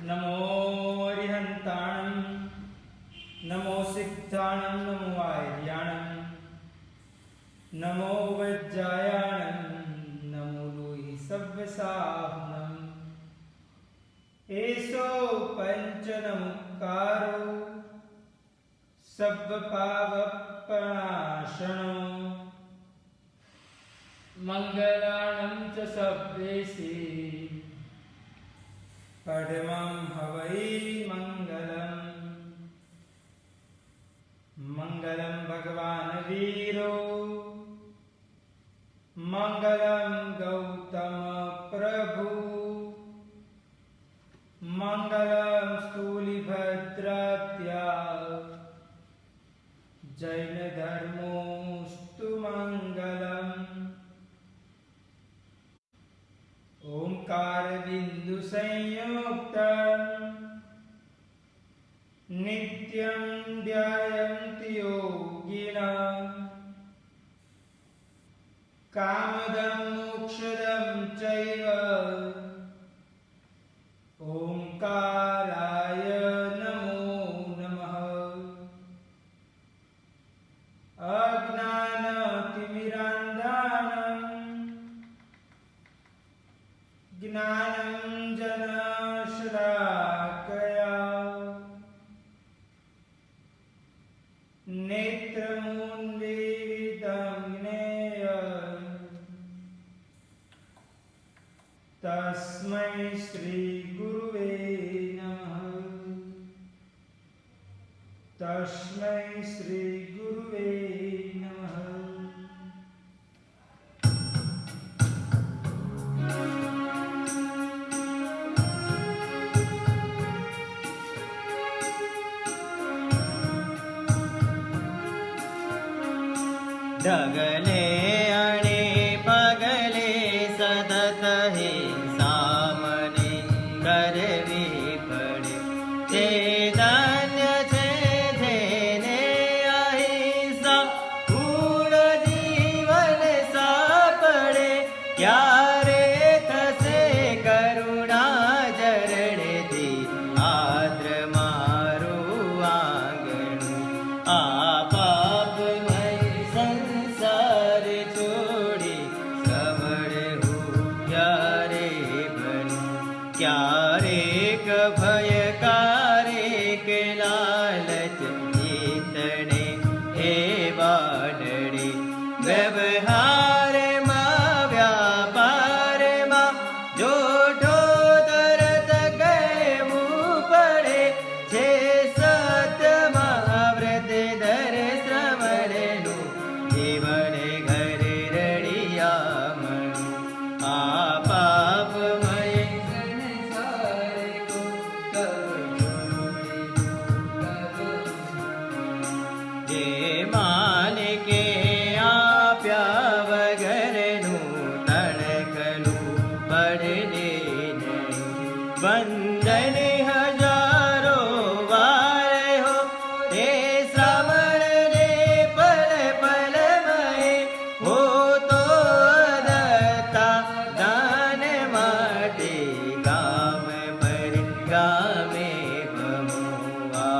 नमो अरिहन्ताणं नमो सिद्धाणं नमो आर्याणं नमो वज्रायाणं नमो लोहि सव्यसाहनं एषो पञ्चनमुक्कारो सब्बपावपनाशनो मङ्गलानं च सव्येषि परमं हवै मङ्गलम् मङ्गलं भगवान् वीरो मङ्गलं गौतम प्रभु मङ्गलं स्थूलिभद्रात्या जैनधर्मोऽस्तु मङ्गलम् ओंकारबिन्दुसंयुक्तं नित्यं ध्यायन्ति योगिनः कामदं मोक्षदं चैव ओंकाराय नमो नमः। अज्ञानतिमिरान्धानं ज्ञानञ्जनशलाकया नेत्रमुन्मीलितं ज्ञेय तस्मै श्रीगुरुवे नमः। तस्मै श्रीगुरुवे नमः। डगले अणे पगले सतत हे सामने करवी पड़े ते धन्य छे जेने अहिंसा पूर्ण जीवन सापड़े क्यारे थसे करुणा जरड़ेथी आद्र मारू आंगणु आ क्यारेक भयकारेक लालच जीतने हे बाडड़े व्यवहार व्यापार जोठो तरत कहवू पड़े छे सत्य व्रत धर श्रवणनु जीवन घर रड़िया मणु आ पाप मालिके आप्या वगरनु तणकनु पड़ने वंदन हजारो वार हो ते श्रवण रे पल पल महे हो तो दत्ता दान माटे गाम पर गामे बमुआ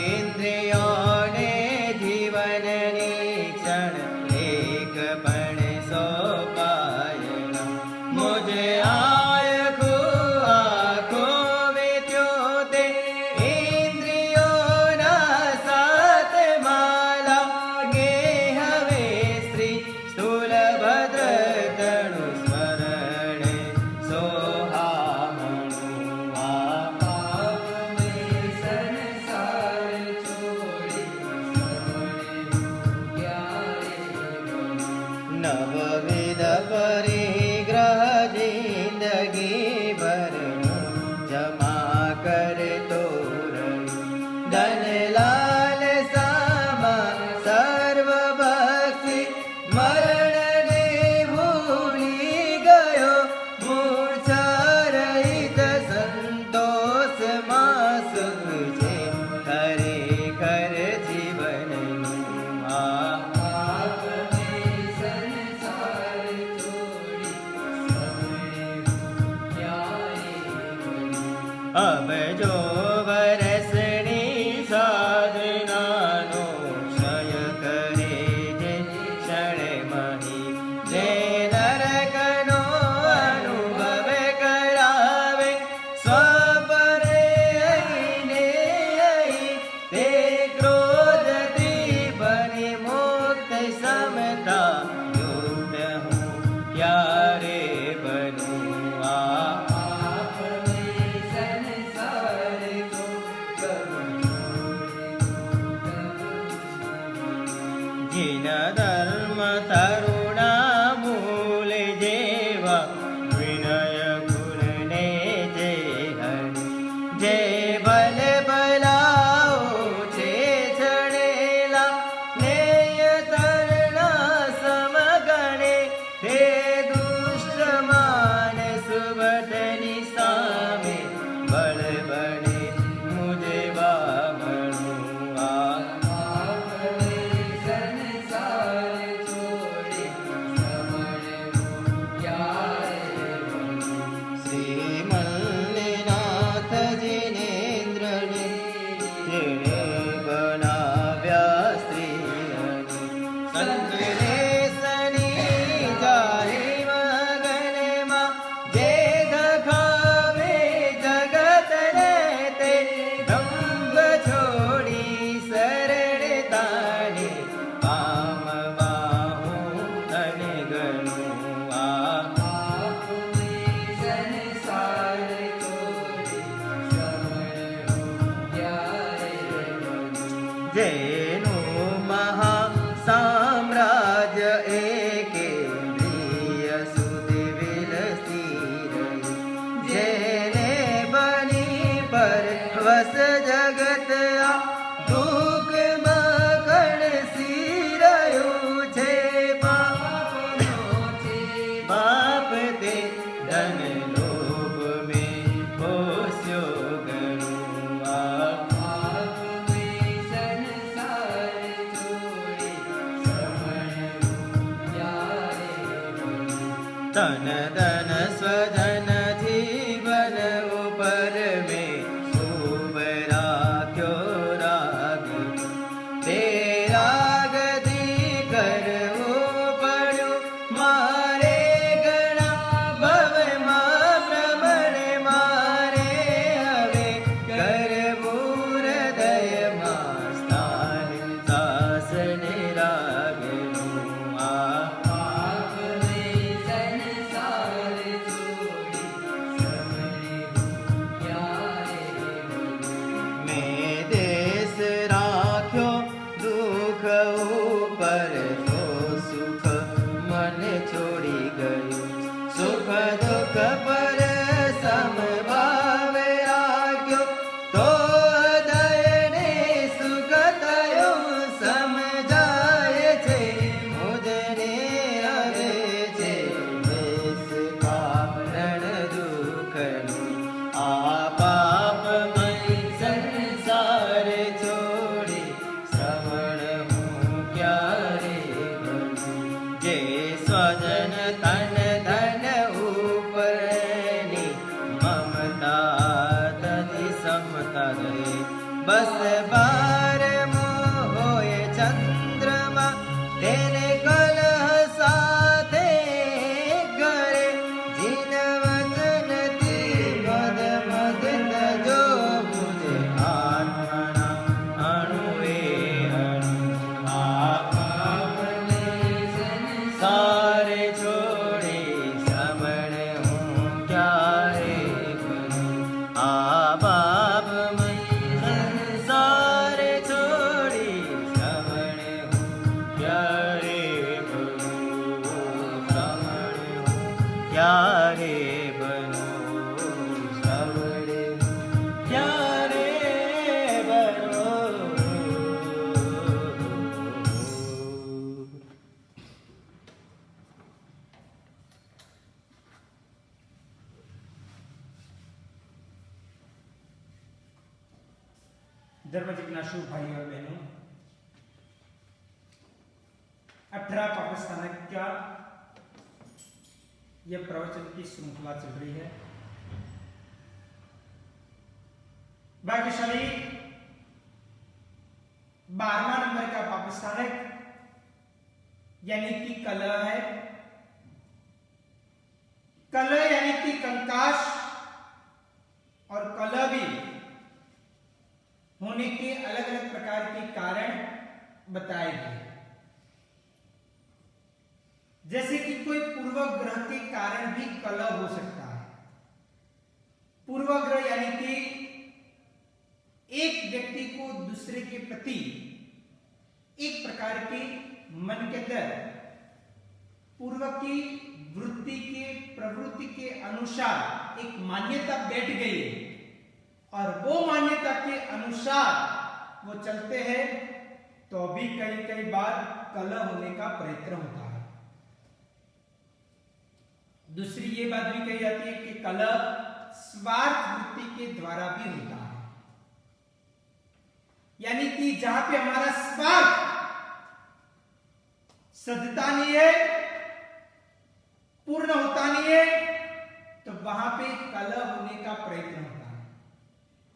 इंद्रियों ने जीवन કરજો વરસની સાધનાનો ક્ષય કરે જે ક્ષણે મહી જે નરકનો અનુભવ કરાવે સ્વપરે આઈને અહીં તે ક્રોધથી બની મુક્ત સમતા યુક્ત હું ક્યારે બનું જીન ધર્મ તરુણા મૂલ જેવા વિનય ગુણને જે હરિ જે ભલ ભલાઓ છે ચડેલા નેય તરણા સમગણે તે દુષ્ટ માન સુબટની સામે બળ બને મુજે બામણું શ્રી મલ્લિનાથ જીનેન્દ્રને જેણે બનાવ્યા સ્ત્રી સંકલેશની જાહી મગનમાં જે દખાવે જગતને તે દંભ છોડી સરળતાને પામવા હું તને ગણું જેનું મહા સામ્રાજ્ય એકેન્દ્રિય સુધી વિલસી રહ્યું જેને બની પરવશ જગત આ દુઃખમાં કણસી રહ્યું છે બાપ તે ધન લોભ મેં પોષ્યો ગણું તન ધન સ્વજન જીવન ઉપર મેં ખૂબ રાખ્યો રાગ તે રાગથી કરવું પડ્યું મારે ઘણા ભવમાં ભ્રમણ મારે હવે કરવું હૃદયમાં સ્થાન દાસને રાગનું મેં દેશ રાખ્યો દુઃખ ઉપર તો સુખ મને છોડી ગયું સુખ દુઃખ પર સમભાવ રાખ્યો તો હૃદયને સુખ થયું સમજાય છે મુદને આવે છે દેશ કારણ દુઃખનું આ પાપમય સંસાર છોડી શ્રવણ હું ક્યારે બનું જે સ્વજન તન ધન ઉપરની મમતા તથી સમતા રહે બસ બાર હોય ચંદ્રમાં તેને કલહ સાથે કરે જીન વચનથી મદ મદ જો મુજે આત્મના અણુએ અણુ આપને સંસારે છોડી શ્રવણ હું ક્યારે બનું આ બાપમય સંસારે છોડી શ્રવણ હું ક્યારે બનું શ્રવણ હું ક્યારે બનું શ્રવણ ક્યારે બનું धर्म जिज्ञासु भाई और बहनों, 18 पाकिस्तान का यह प्रवचन की श्रृंखला चल रही है। भाग्यशाली 12वां नंबर का पापस्थानक यानी कि कलह है। कलह यानी कि कंकाश और कलह भी होने के अलग अलग प्रकार के कारण बताए गए, जैसे कि कोई पूर्व ग्रह के कारण भी कलह हो सकता है। पूर्व ग्रह यानी कि एक व्यक्ति को दूसरे के प्रति एक प्रकार के मन के अंदर पूर्व की वृत्ति के प्रवृत्ति के अनुसार एक मान्यता बैठ गई और वो मान्यता के अनुसार वो चलते हैं, तो भी कई कई बार कलह होने का प्रयत्न होता है। दूसरी ये बात भी कही जाती है कि कलह स्वार्थ वृत्ति के द्वारा भी होता है, यानी कि जहां पे हमारा स्वार्थ सधता नहीं है, पूर्ण होता नहीं है, तो वहां पे कलह होने का प्रयत्न होता है।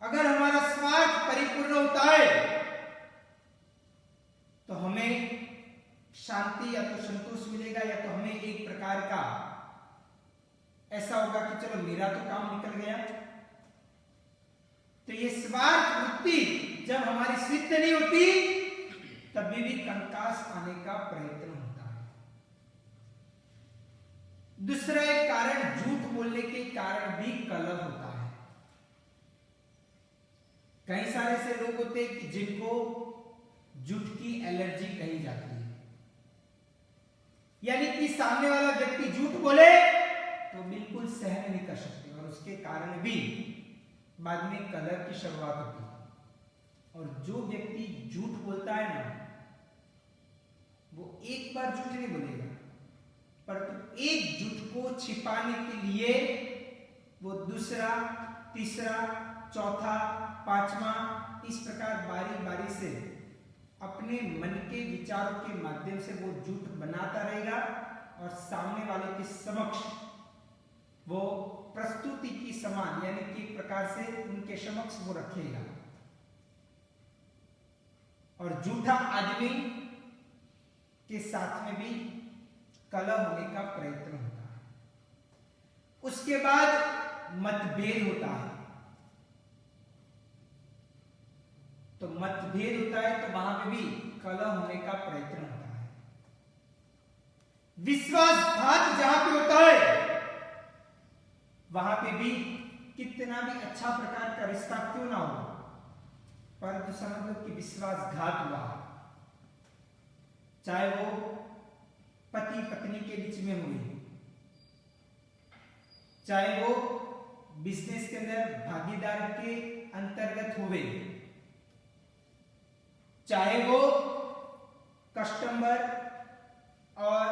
अगर हमारा स्वार्थ परिपूर्ण होता है तो हमें शांति या तो संतोष मिलेगा, या तो हमें एक प्रकार का ऐसा होगा कि चलो मेरा तो काम निकल गया। तो ये स्वार्थ वृत्ति जब हमारी सिद्ध नहीं होती तभी भी कंकास आने का प्रयत्न होता है। दूसरा एक कारण झूठ बोलने के कारण भी कलह होता है। कई सारे ऐसे लोग होते हैं कि जिनको झूठ की एलर्जी कही जाती है, यानी कि सामने वाला व्यक्ति झूठ बोले तो बिल्कुल सहन नहीं कर सकते और उसके कारण भी बाद में कलह की शुरुआत होती है। और जो व्यक्ति झूठ बोलता है ना, वो एक बार झूठ नहीं बोलेगा, परंतु एक झूठ को छिपाने के लिए वो दूसरा, तीसरा, चौथा, पांचवा, इस प्रकार बारी बारी से अपने मन के विचारों के माध्यम से वो झूठ बनाता रहेगा और सामने वाले के समक्ष वो प्रस्तुति की समान, यानी कि एक प्रकार से उनके समक्ष वो रखेगा। और झूठा आदमी के साथ में भी कलह होने का प्रयत्न होता है। उसके बाद मतभेद होता है। तो मतभेद होता है तो वहां पे भी कलह होने का प्रयत्न होता है। विश्वासघात जहां पे होता है वहां पे भी कितना भी अच्छा प्रकार का रिश्ता क्यों ना हो, परंतु समझ लो कि विश्वासघात हुआ, चाहे वो पति पत्नी के बीच में हुई, चाहे वो बिजनेस के अंदर भागीदार के अंतर्गत हुए, चाहे वो कस्टमर और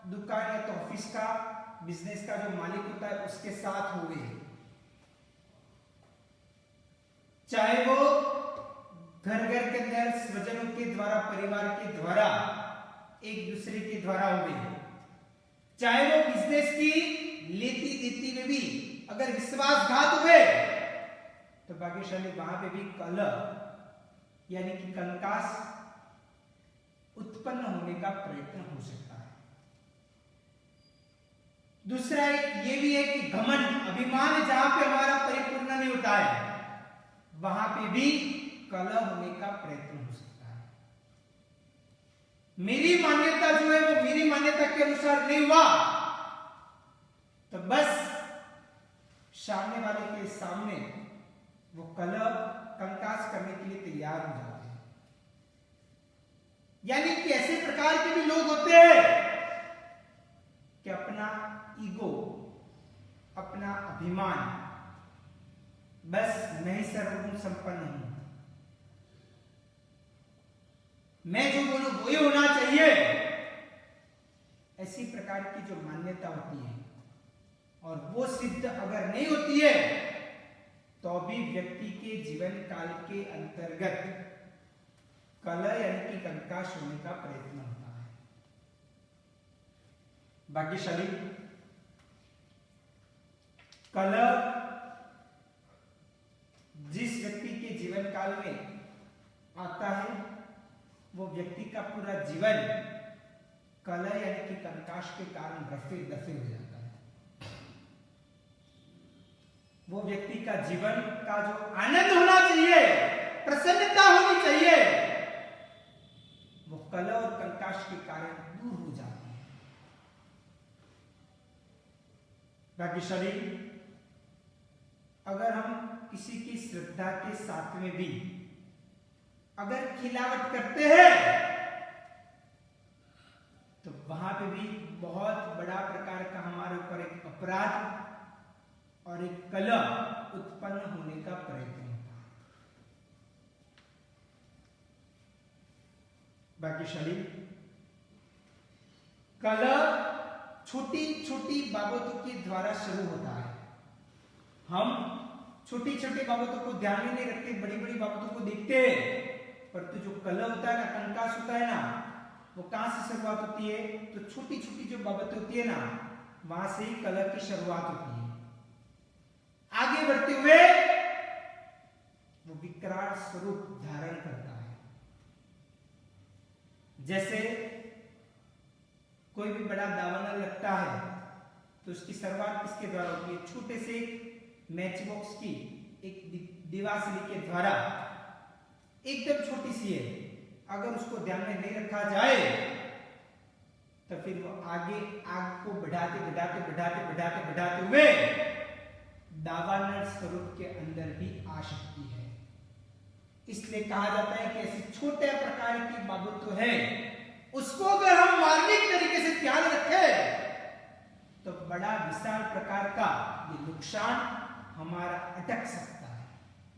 दुकान या तो ऑफिस का बिजनेस का जो मालिक होता है उसके साथ हुए, चाहे वो घर घर के अंदर स्वजनों के द्वारा, परिवार के द्वारा, एक दूसरे के द्वारा हुए, चाहे वो बिजनेस की लेती देती में भी अगर विश्वासघात हुए तो भाग्यशाली वहां पे भी कलह यानी कि कंकास उत्पन्न होने का प्रयत्न हो सकता है। दूसरा एक ये भी है कि घमंड, अभिमान जहां पे हमारा परिपूर्ण नहीं होता है वहां पे भी कलह होने का प्रयत्न हो सकता है। मेरी मान्यता जो है वो मेरी मान्यता के अनुसार नहीं हुआ तो बस सामने वाले के सामने वो कलह कंकास करने के लिए तैयार हो जाते हैं। यानी कि ऐसे प्रकार के भी लोग होते हैं कि अपना ईगो, अपना अभिमान, बस मैं ही सर्वगुण संपन्न हूं, मैं जो बोलूं वही होना चाहिए, ऐसी प्रकार की जो मान्यता होती है और वो सिद्ध अगर नहीं होती है तो भी व्यक्ति के जीवन काल के अंतर्गत कलह यानी कि कंकास होने का प्रयत्न होता है। भाग्यशाली कलह जिस व्यक्ति जीवन काल में आता है वो व्यक्ति का पूरा जीवन कलह यानी कि कंकाश के कारण रफे दफे हो जाता है। वो व्यक्ति का जीवन का जो आनंद होना चाहिए, प्रसन्नता होनी चाहिए, वो कलह और कंकाश के कारण दूर हो जाती है। भाग्यशाली, अगर हम किसी की श्रद्धा के साथ में भी अगर खिलावट करते हैं तो वहां पे भी बहुत बड़ा प्रकार का हमारे ऊपर एक अपराध और एक कलह उत्पन्न होने का प्रयत्न होता है। भाग्यशाली, कलह छोटी छोटी बाबतों के द्वारा शुरू होता है। हम छोटी छोटी बाबतों को ध्यान में नहीं रखते, बड़ी बड़ी बाबतों को देखते हैं, परंतु जो कलह होता है ना, कंकास होता है ना, वो कहां से शुरुआत होती है? तो छोटी छोटी जो बाबतें होती है ना, वहां से ही कलह की शुरुआत होती है। आगे बढ़ते हुए वो विकराल स्वरूप धारण करता है। जैसे कोई भी बड़ा दावानल लगता है तो उसकी शुरुआत किसके द्वारा होती है? छोटे से मैच बॉक्स की एक दिवासली के द्वारा, एकदम छोटी सी है। अगर उसको ध्यान में नहीं रखा जाए तो फिर वो आगे आग को बढ़ाते बढ़ाते बढ़ाते बढ़ाते बढ़ाते हुए दावानल स्वरूप के अंदर भी आ सकती है। इसलिए कहा जाता है कि ऐसी छोटे प्रकार की बाबत तो है, उसको अगर हम मार्मिक तरीके से ध्यान रखें तो बड़ा विशाल प्रकार का ये नुकसान हमारा अटक सकता है,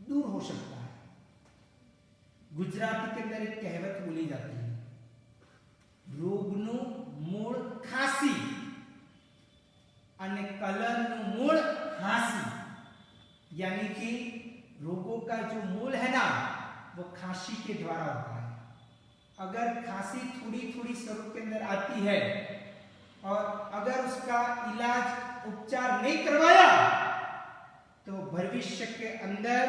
दूर हो सकता है। गुजराती के अंदर एक कहावत बोली जाती है, रोगनु मूल खांसी अने कलहનું मूल खांसी, यानी कि रोगों का जो मूल है ना, वो खांसी के द्वारा होता है। अगर खांसी थोड़ी थोड़ी स्वरूप के अंदर आती है और अगर उसका इलाज उपचार नहीं करवाया तो भविष्य के अंदर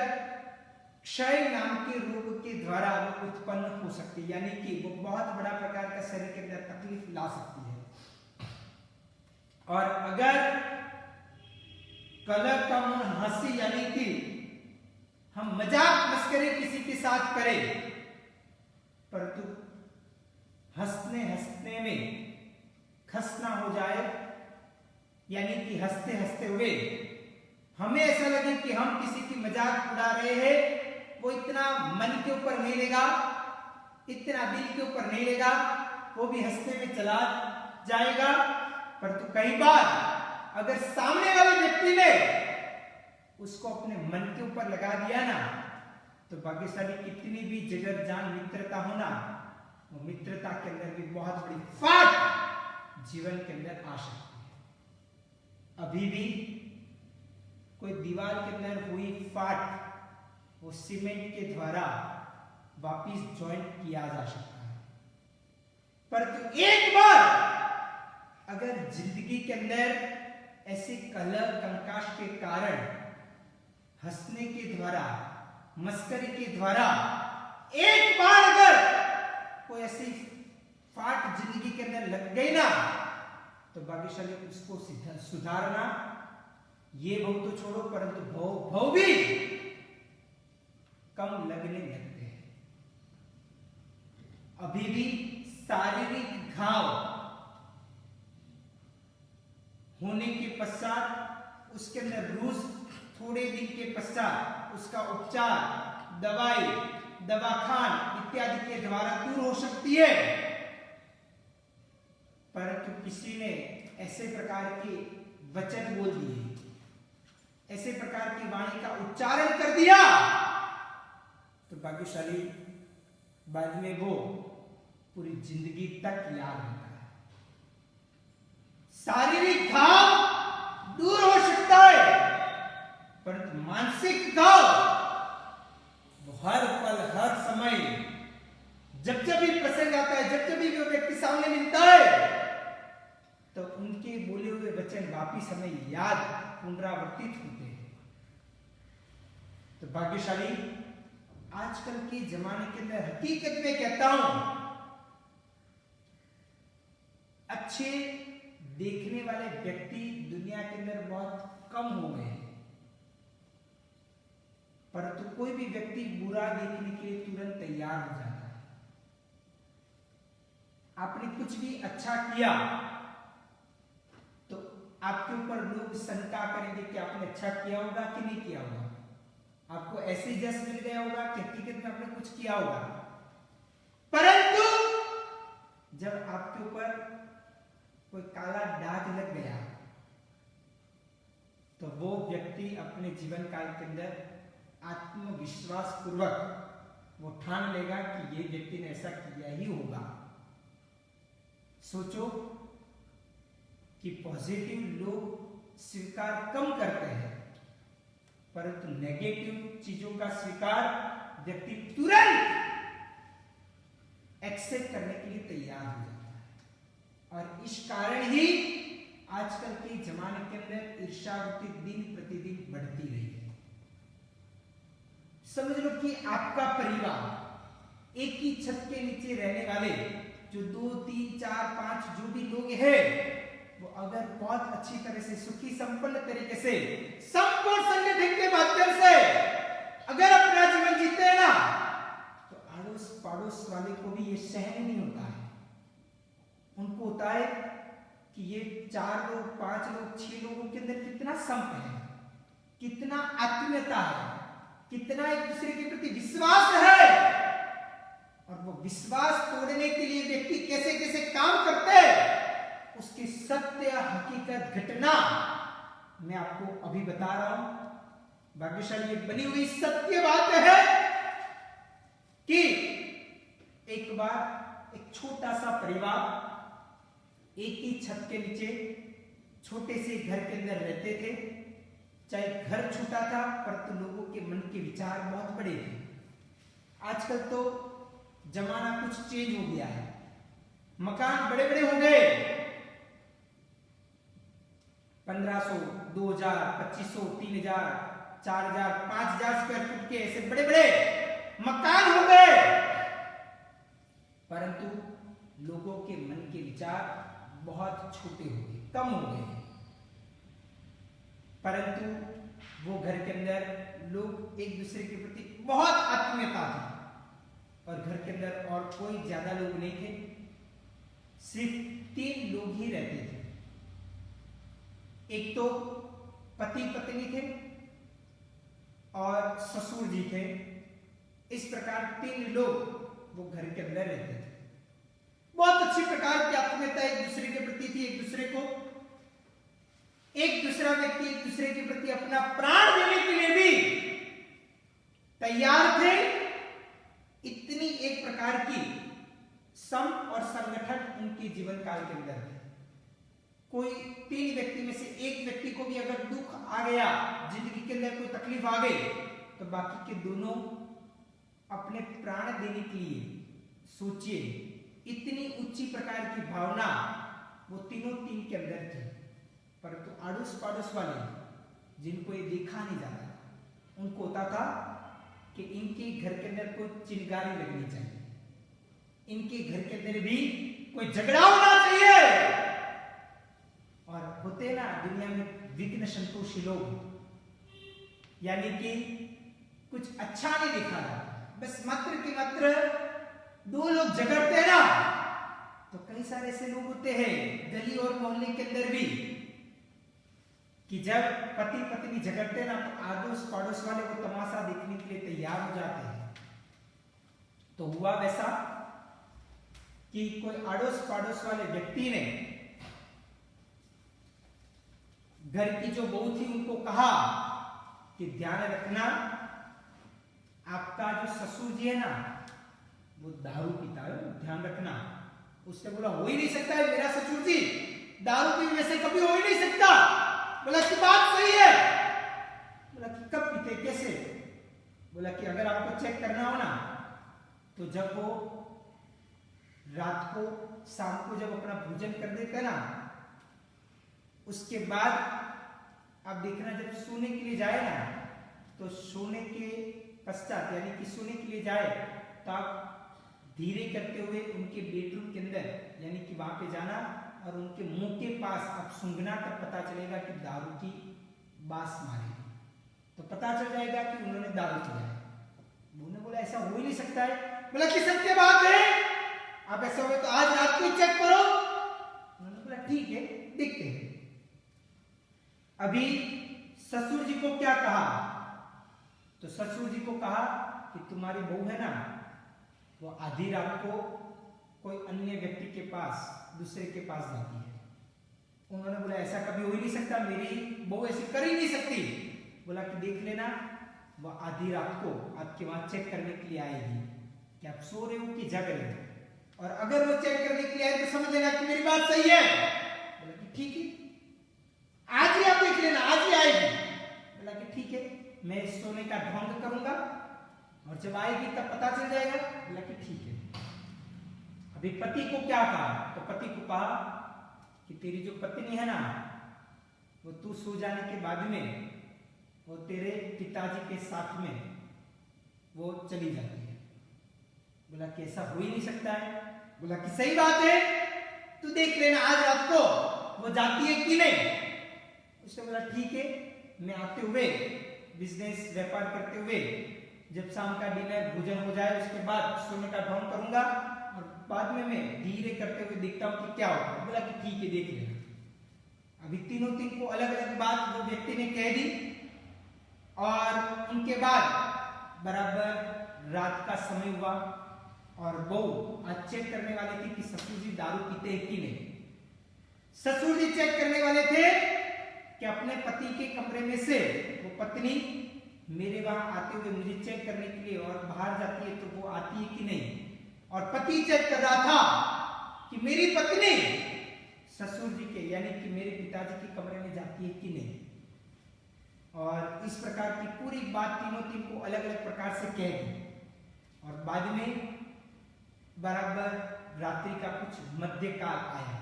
क्षय नाम के रोग के द्वारा वो उत्पन्न हो सकती है, यानी कि वो बहुत बड़ा प्रकार का शरीर के अंदर तकलीफ ला सकती है। और अगर कलह का मूल हंसी, यानी कि हम मजाक मस्करी किसी के साथ करें, परंतु हंसने हंसने में खसना हो जाए, यानी कि हंसते हंसते हुए हमें ऐसा लगे कि हम किसी की मजाक उड़ा रहे हैं, वो इतना मन के ऊपर नहीं लेगा, इतना दिल के ऊपर नहीं लेगा, वो भी हंसने में चला जाएगा। परंतु कई बार अगर सामने वाले व्यक्ति ने उसको अपने मन के ऊपर लगा दिया ना, तो भाग्यशाली कितनी भी जगत जान मित्रता हो ना, वो मित्रता के अंदर भी बहुत बड़ी फाट जीवन के अंदर आ सकती है। अभी भी कोई दीवार के अंदर हुई फाट वो सीमेंट के द्वारा वापिस ज्वाइंट किया जा सकता है, परंतु एक बार अगर जिंदगी के अंदर ऐसे कलह कंकाश के कारण हंसने के द्वारा, मस्करी के द्वारा एक बार अगर कोई ऐसी फाट जिंदगी के अंदर लग गई ना, तो भाग्यशाली उसको सुधारना ये भव तो छोड़ो, परंतु भव भी कम लगने लगते हैं। अभी भी शारीरिक घाव होने के पश्चात उसके अंदर रूज थोड़े दिन के पश्चात उसका उपचार, दवाई, दवाखान इत्यादि के द्वारा दूर हो सकती है, परंतु किसी ने ऐसे प्रकार के वचन बोल दिए, ऐसे प्रकार की वाणी का उच्चारण कर दिया, तो भाग्यशाली बाद में वो पूरी जिंदगी तक याद रहता है। शारीरिक घाव दूर हो सकता है, परंतु मानसिक घाव वो हर पल हर समय जब जब भी प्रसंग आता है, जब जब भी वो व्यक्ति सामने मिलता है, तो उनके बोले हुए वचन वापिस हमें याद पुनरावर्तित होते हैं। तो भाग्यशाली आजकल के जमाने के अंदर हकीकत में कहता हूं, अच्छे देखने वाले व्यक्ति दुनिया के अंदर बहुत कम हो गए हैं, परंतु कोई भी व्यक्ति बुरा देखने के लिए तुरंत तैयार हो जाता है। आपने कुछ भी अच्छा किया तो आपके ऊपर लोग शंका करेंगे कि आपने अच्छा किया होगा कि नहीं किया होगा। आपको ऐसे ही जस मिल गया होगा कि हकीकत में आपने कुछ किया होगा। परंतु जब आपके ऊपर कोई काला दाग लग गया तो वो व्यक्ति अपने जीवन काल के अंदर आत्मविश्वास पूर्वक वो ठान लेगा कि ये व्यक्ति ने ऐसा किया ही होगा। सोचो कि पॉजिटिव लोग स्वीकार कम करते हैं, परंतु नेगेटिव चीजों का स्वीकार व्यक्ति तुरंत एक्सेप्ट करने के लिए तैयार हो जाता है। और इस कारण ही आजकल के जमाने के अंदर ईर्ष्यावृत्ति दिन प्रतिदिन बढ़ती रही है। समझ लो कि आपका परिवार, एक ही छत के नीचे रहने वाले जो 2, 3, 4, 5 जो भी लोग हैं, वो अगर बहुत अच्छी तरह से सुखी संपन्न तरीके से संपूर्ण संगठन के माध्यम से अगर अपना जीवन जीते हैं ना, तो अड़ोस पड़ोस वाले को भी ये सहन नहीं होता है। उनको होता है कि ये 4 लोग, 5 लोग, 6 लोगों के अंदर कितना संप है, कितना आत्मीयता है, कितना एक दूसरे के प्रति विश्वास है। और वो विश्वास तोड़ने के लिए व्यक्ति कैसे कैसे काम करते हैं, उसकी सत्य हकीकत घटना मैं आपको अभी बता रहा हूं। भाग्यशाली एक बनी हुई सत्य बात है कि एक बार एक छोटा सा परिवार एक ही छत के नीचे छोटे से घर के अंदर रहते थे। चाहे घर छोटा था, परंतु लोगों के मन के विचार बहुत बड़े थे। आजकल तो जमाना कुछ चेंज हो गया है, मकान बड़े बड़े हो गए। 1500, 2000, 2500, 3000, 4000, 5000 स्क्वायर फुट के ऐसे बड़े बड़े मकान हो गए, परंतु लोगों के मन के विचार बहुत छोटे हो गए, कम हो गए। परंतु वो घर के अंदर लोग एक दूसरे के प्रति बहुत आत्मीयता थी, और घर के अंदर और कोई ज्यादा लोग नहीं थे, सिर्फ 3 लोग ही रहते थे। एक तो पति पत्नी थे और ससुर जी थे। इस प्रकार 3 लोग वो घर के अंदर रहते थे। बहुत अच्छी प्रकार की आत्मीयता एक दूसरे के प्रति थी। एक दूसरे को, एक दूसरा व्यक्ति एक दूसरे के प्रति अपना प्राण देने के लिए भी तैयार थे। इतनी एक प्रकार की सम और संगठन उनके जीवन काल के अंदर थे। कोई 3 व्यक्ति में से एक व्यक्ति को भी अगर दुख आ गया, जिंदगी के अंदर कोई तकलीफ आ गई, तो बाकी के दोनों अपने प्राण देने के लिए सोचिए, इतनी ऊंची प्रकार की भावना वो तीनों 3 के अंदर थी। परंतु आड़ोस पड़ोस वाले जिनको ये देखा नहीं जाता, उनको होता था कि इनके घर के अंदर कोई चिंगारी लगनी चाहिए, इनके घर के अंदर भी कोई झगड़ा होना चाहिए। और होते ना दुनिया में विघ्न संतोषी लोग, यानी कि कुछ अच्छा नहीं दिखा रहा, बस मात्र के मात्र 2 लोग झगड़ते हैं ना, तो कई सारे ऐसे लोग होते हैं गली और मोहल्ले के अंदर भी कि जब पति पत्नी झगड़ते हैं ना, तो आड़ोस पड़ोस वाले को तमाशा देखने के लिए तैयार हो जाते हैं। तो हुआ वैसा कि कोई आड़ोस पड़ोस वाले व्यक्ति ने घर की जो बहू थी उनको कहा कि ध्यान रखना, आपका जो ससुर जी है ना वो दारू पीता है, ध्यान रखना। उसने बोला हो ही नहीं सकता है, मेरा ससुर जी दारू पी वैसे कभी हो ही नहीं सकता। बोला कि बात सही है। बोला कि कब पीते, कैसे? बोला कि अगर आपको चेक करना हो ना, तो जब वो रात को शाम को जब अपना भोजन कर देते ना, उसके बाद आप देखना जब सोने के लिए जाए ना, तो सोने के पश्चात यानी कि सोने के लिए जाए तो आप धीरे करते हुए उनके बेडरूम के अंदर यानी कि वहां पे जाना और उनके मुंह के पास आप सूंघना, तब पता चलेगा कि दारू की बास मारेगी, तो पता चल जाएगा कि उन्होंने दारू पिया है। उन्होंने बोला ऐसा हो ही नहीं सकता है। बोला कि सत्य बात है, आप ऐसा हो तो आज रात को चेक करो। उन्होंने बोला ठीक है, देखते हैं। अभी ससुर जी को क्या कहा, तो ससुर जी को कहा कि तुम्हारी बहू है ना, वो आधी रात को कोई अन्य व्यक्ति के पास, दूसरे के पास जाती है। उन्होंने बोला ऐसा कभी हो ही नहीं सकता, मेरी बहू ऐसी कर ही नहीं सकती। बोला कि देख लेना, वो आधी रात को आपके वहां चेक करने के लिए आएगी कि आप सो रहे हो कि जग रहे हो, और अगर वो चेक करने के लिए आए तो समझ लेना कि मेरी बात सही है। बोला कि ठीक है, आज ही आप देख लेना, आज ही आएगी। बोला कि ठीक है, मैं सोने का ढोंग करूंगा और जब आएगी तब पता चल जाएगा। बोला कि ठीक है। अभी पति को क्या कहा, तो पति को कहा कि तेरी जो पत्नी है ना, वो तू सो जाने के बाद में वो तेरे पिताजी के साथ में वो चली जाती है। बोला कि ऐसा हो ही नहीं सकता है। बोला कि सही बात है, तू देख लेना आज रात को वो जाती है कि नहीं। उसने बोला ठीक है, मैं आते हुए बिजनेस व्यापार करते हुए जब शाम का डिनर भोजन हो जाए उसके बाद सोने का ढोंग करूंगा और बाद में मैं धीरे करते हुए देखता हूं कि क्या होगा। बोला कि ठीक है, देख लेना। अभी तीनों तीन को अलग अलग बात वो व्यक्ति ने कह दी और उनके बाद बराबर रात का समय हुआ और बहू आज चेक करने वाले थे कि ससुर जी दारू पीते हैं कि नहीं। ससुर जी चेक करने वाले थे कि अपने पति के कमरे में से वो पत्नी मेरे वहां आते हुए मुझे चेक करने के लिए और बाहर जाती है तो वो आती है कि नहीं, और पति चेक कर रहा था कि मेरी पत्नी ससुर जी के यानी कि मेरे पिताजी के कमरे में जाती है कि नहीं। और इस प्रकार की पूरी बात तीनों तीन को अलग अलग प्रकार से कह दी और बाद में बराबर रात्रि का कुछ मध्य काल आया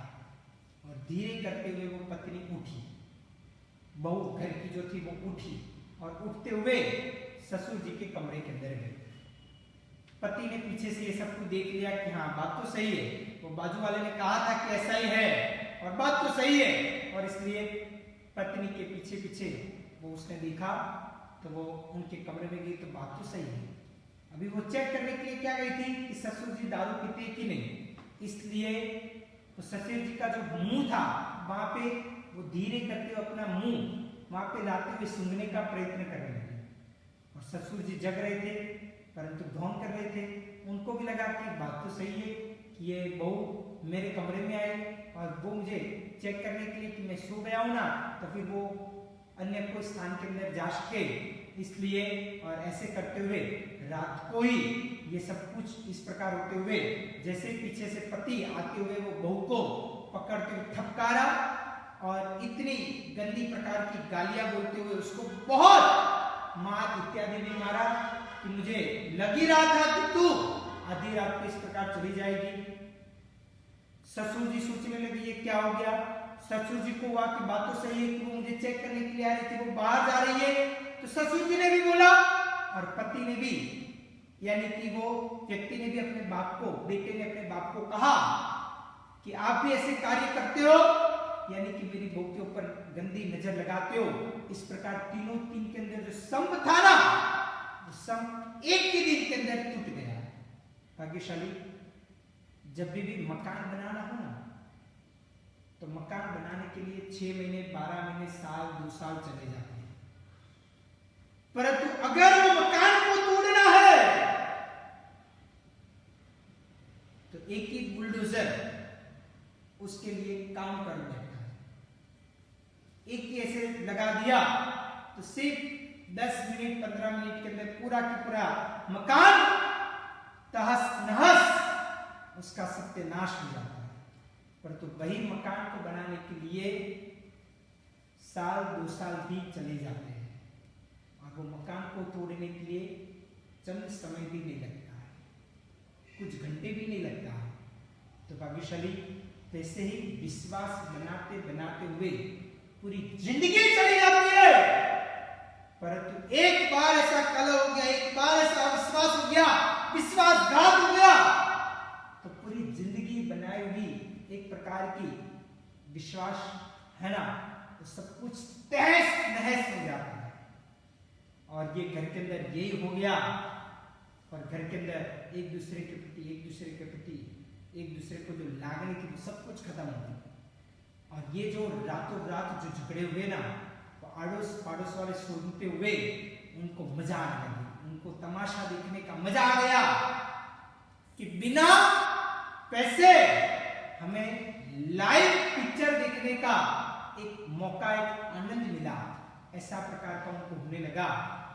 और धीरे करते हुए वो पत्नी उठी, बहू घर की जो थी वो उठी और उठते हुए ससुर जी के कमरे के अंदर गई। पति ने पीछे से ये सब कुछ देख लिया कि हाँ बात तो सही है, वो बाजू वाले ने कहा था कि ऐसा ही है और बात तो सही है, और इसलिए पत्नी के पीछे पीछे वो उसने देखा तो वो उनके कमरे में गई तो बात तो सही है। अभी वो चेक करने के लिए क्या गई थी कि ससुर जी दारू पीते कि नहीं, इसलिए तो ससुर जी का जो मुंह था वहां पे वो धीरे करते हुए अपना मुंह वहां पे लाते हुए सूंघने का प्रयत्न करने लगे और ससुर जी जग रहे थे परंतु ढोंग कर रहे थे। उनको भी लगा कि बात तो सही है कि ये बहू मेरे कमरे में आई और वो मुझे चेक करने के लिए कि मैं सो गया हूं ना, तो फिर वो अन्य कोई स्थान के अंदर जा सके, इसलिए और ऐसे करते हुए रात को ही ये सब कुछ इस प्रकार होते हुए जैसे पीछे से पति आते हुए वो बहू को पकड़ते हुए ठपकारा और इतनी गंदी प्रकार की गालियां बोलते हुए उसको बहुत मार इत्यादि भी मारा कि मुझे लग ही रहा था कि तू आधी रात को इस प्रकार चली जाएगी। ससुर जी सोचने लगे ये क्या हो गया। ससुर जी को हुआ कि बात तो सही है कि वो मुझे चेक करने के लिए आ रही थी, वो बाहर जा रही है, तो ससुर जी ने भी बोला और पति ने भी यानी कि वो व्यक्ति ने भी अपने बाप को, बेटे ने अपने बाप को कहा कि आप भी ऐसे कार्य करते हो, यानी कि मेरी बहू के ऊपर गंदी नजर लगाते हो। इस प्रकार तीनों तीन के अंदर जो संप था ना, वो संप एक ही दिन के अंदर टूट गया। भाग्यशाली जब भी मकान बनाना हो ना, तो मकान बनाने के लिए 6 महीने 12 महीने साल 2 साल चले जाते हैं, परंतु अगर वो मकान को तोड़ना है तो एक ही बुलडोजर उसके लिए काम कर बैठा है। एक ही ऐसे लगा दिया तो सिर्फ 10 मिनट 15 मिनट के अंदर पूरा का पूरा मकान तहस नहस उसका सत्यानाश हो जाता है। परंतु वही मकान को बनाने के लिए साल 2 साल भी चले जाते हैं और वो मकान को तोड़ने के लिए चंद समय भी नहीं लगता है, कुछ घंटे भी नहीं लगता है। तो भाग्यशाली वैसे ही विश्वास बनाते बनाते हुए पूरी जिंदगी चली जाती है, परंतु एक बार ऐसा कलह हो गया, एक बार ऐसा अविश्वास हो गया, विश्वासघात हो गया, तो पूरी जिंदगी बनाई हुई एक प्रकार की विश्वास है ना, तो सब कुछ तहस नहस हो जाता है। और ये घर के अंदर यही हो गया, और घर के अंदर एक दूसरे के प्रति एक दूसरे को जो लागने की सब कुछ खत्म हो गया। और ये जो रातों रात जो झगड़े हुए ना, तो आड़ोस पाड़ोस वाले सुनते हुए उनको मजा आ गया, उनको तमाशा देखने का मजा आ गया कि बिना पैसे हमें लाइव पिक्चर देखने का एक मौका, एक आनंद मिला, ऐसा प्रकार का उनको होने लगा।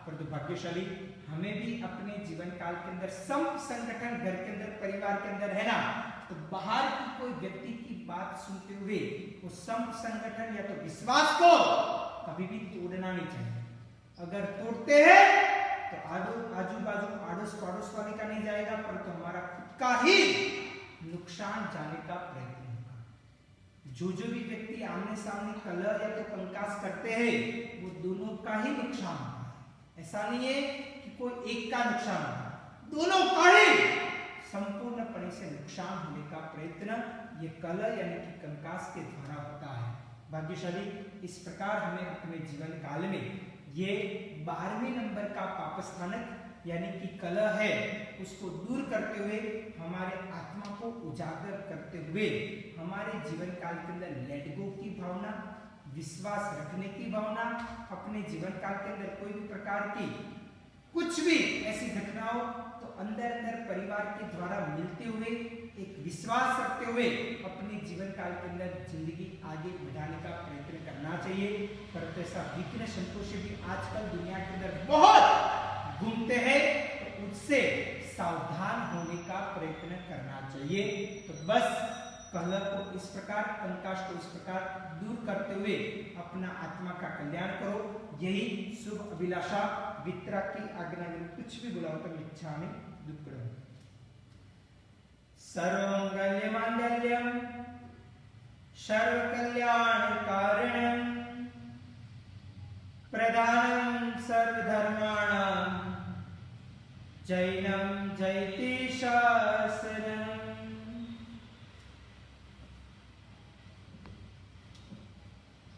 पर दुर्भाग्यशाली हमें भी अपने जीवन काल के अंदर संप संगठन घर के अंदर परिवार के अंदर है ना, तो बाहर की कोई व्यक्ति की बात सुनते हुए वो संप संगठन या तो विश्वास को कभी भी तोड़ना नहीं चाहिए। अगर तोड़ते हैं तो आजू बाजू आड़ोस पड़ोस वाले का नहीं जाएगा, परंतु हमारा खुद का ही नुकसान जाने का प्रयत्न होगा। जो भी व्यक्ति आमने सामने कलह या तो कंकास करते हैं, वो दोनों का ही नुकसान होगा। ऐसा नहीं है कि कोई एक का नुकसान होगा, दोनों का ही संपूर्णपणे से नुकसान होने का प्रयत्न ये कलह यानी कि कंकास के द्वारा होता है। भाग्यशाली इस प्रकार हमें अपने जीवन काल में ये 12वें नंबर का पापस्थानक यानी कि कलह है, उसको दूर करते हुए हमारे आत्मा को उजागर करते हुए हमारे जीवन काल के अंदर लेट गो की भावना, विश्वास रखने की भावना, अपने जीवन काल के अंदर कोई भी प्रकार की कुछ भी ऐसी घटना हो तो अंदर अंदर परिवार के द्वारा मिलते हुए एक विश्वास रखते हुए अपने जीवन काल के अंदर जिंदगी आगे बढ़ाने का प्रयत्न करना चाहिए। परंतु ऐसा वीकनेस संतोष भी आजकल दुनिया के अंदर बहुत घूमते हैं, तो उससे सावधान होने का प्रयत्न करना चाहिए। तो बस कलह को इस प्रकार, कंकास को इस प्रकार दूर करते हुए अपना आत्मा का कल्याण करो, यही शुभ अभिलाषा वितरा की आज्ञा में कुछ भी बुलाओ तो इच्छा में दुख रहो। सर्वमंगल मांगल्यम सर्व कल्याण कारणम प्रधानम सर्वधर्माणां जैनम जयति शास्त्रम।